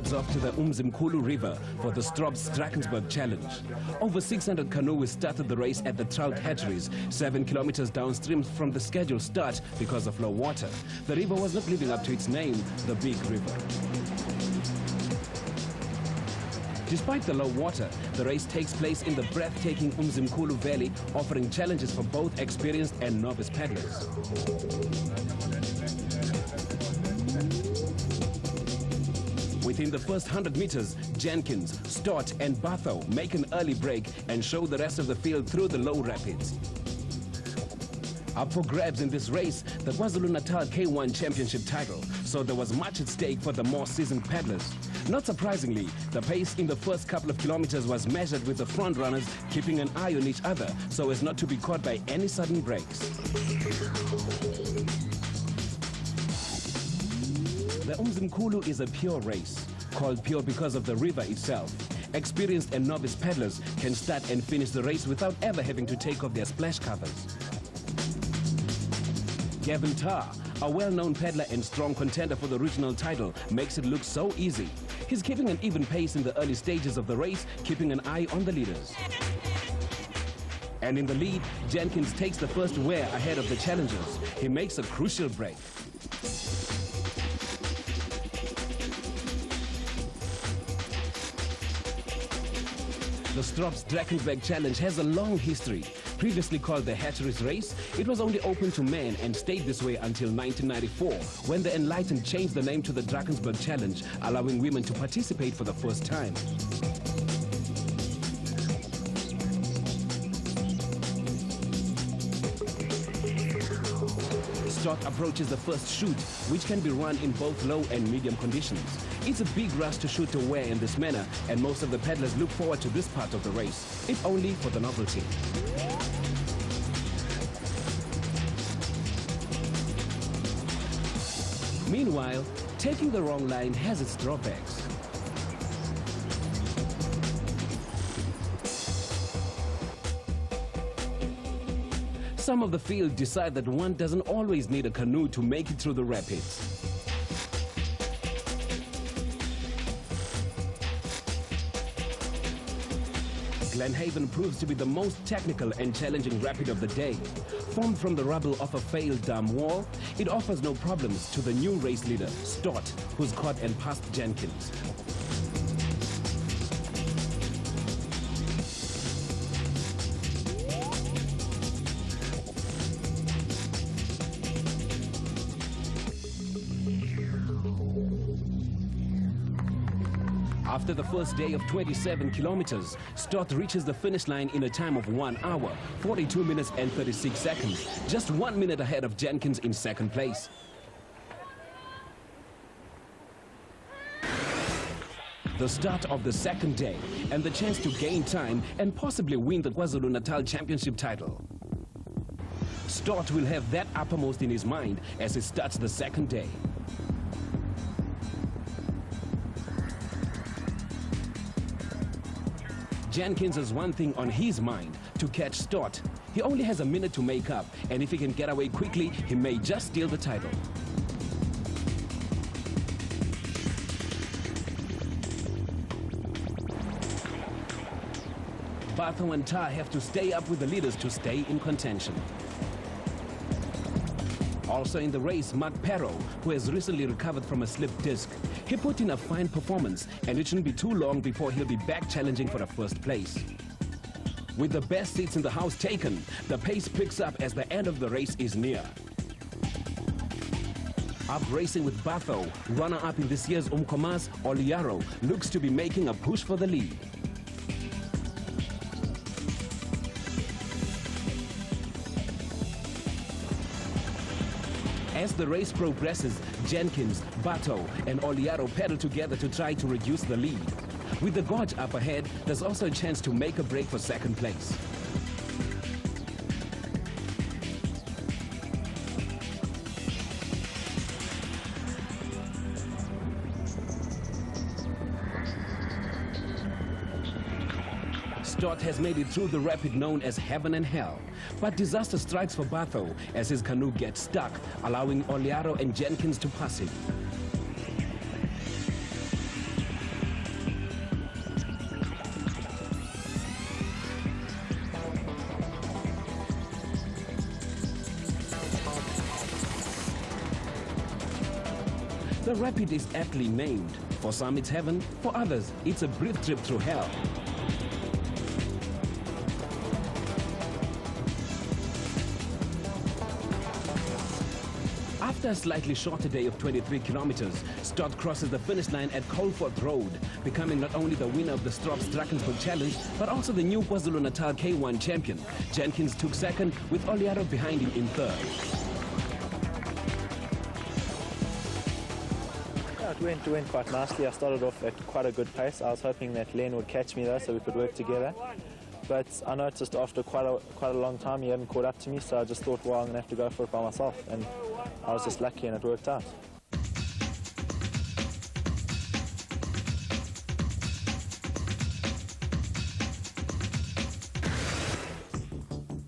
heads off to the Umzimkhulu River for the Strops Drakensberg Challenge. Over 600 canoeists started the race at the trout hatcheries, 7 kilometers downstream from the scheduled start because of low water. The river was not living up to its name, the Big River. Despite the low water, the race takes place in the breathtaking Umzimkhulu Valley, offering challenges for both experienced and novice paddlers. Within the first 100 meters, Jenkins, Stott and Batho make an early break and show the rest of the field through the low rapids. Up for grabs in this race, the KwaZulu-Natal K1 Championship title, so there was much at stake for the more seasoned paddlers. Not surprisingly, the pace in the first couple of kilometers was measured with the front runners keeping an eye on each other so as not to be caught by any sudden breaks. The Umzimkhulu is a pure race, called pure because of the river itself. Experienced and novice paddlers can start and finish the race without ever having to take off their splash covers. Gavin Tarr, a well-known paddler and strong contender for the regional title, makes it look so easy. He's keeping an even pace in the early stages of the race, keeping an eye on the leaders. And in the lead, Jenkins takes the first wear ahead of the challengers. He makes a crucial break. The Strops Drakensberg Challenge has a long history. Previously called the Hatcheries Race, it was only open to men and stayed this way until 1994, when the Enlightened changed the name to the Drakensberg Challenge, allowing women to participate for the first time. Stott approaches the first shoot, which can be run in both low and medium conditions. It's a big rush to shoot a wear in this manner, and most of the paddlers look forward to this part of the race, if only for the novelty. Meanwhile, taking the wrong line has its drawbacks. Some of the field decide that one doesn't always need a canoe to make it through the rapids. Glenhaven proves to be the most technical and challenging rapid of the day. Formed from the rubble of a failed dam wall, it offers no problems to the new race leader, Stott, who's caught and passed Jenkins. After the first day of 27 kilometers, Stott reaches the finish line in a time of 1 hour, 42 minutes and 36 seconds, just 1 minute ahead of Jenkins in second place. The start of the second day and the chance to gain time and possibly win the KwaZulu-Natal Championship title. Stott will have that uppermost in his mind as he starts the second day. Jenkins has one thing on his mind, to catch Stott. He only has a minute to make up, and if he can get away quickly, he may just steal the title. Batho and Tarr have to stay up with the leaders to stay in contention. Also in the race, Mark Perro, who has recently recovered from a slipped disc. He put in a fine performance, and it shouldn't be too long before he'll be back challenging for the first place. With the best seats in the house taken, the pace picks up as the end of the race is near. Up racing with Batho, runner-up in this year's Umkomas, Oliaro, looks to be making a push for the lead. As the race progresses, Jenkins, Batho and Oliaro pedal together to try to reduce the lead. With the gorge up ahead, there's also a chance to make a break for second place. Stott has made it through the rapid known as Heaven and Hell. But disaster strikes for Batho as his canoe gets stuck, allowing Oliaro and Jenkins to pass him. The rapid is aptly named. For some it's heaven, for others it's a brief trip through hell. After a slightly shorter day of 23 kilometers, Stott crosses the finish line at Colford Road, becoming not only the winner of the Strops Drakensberg Challenge, but also the new KwaZulu-Natal K1 champion. Jenkins took second, with Oliaro behind him in third. Yeah, it went quite nicely. I started off at quite a good pace. I was hoping that Len would catch me there so we could work together. But I noticed after quite a long time he hadn't caught up to me, so I just thought, well, I'm going to have to go for it by myself. And I was just lucky and it worked out.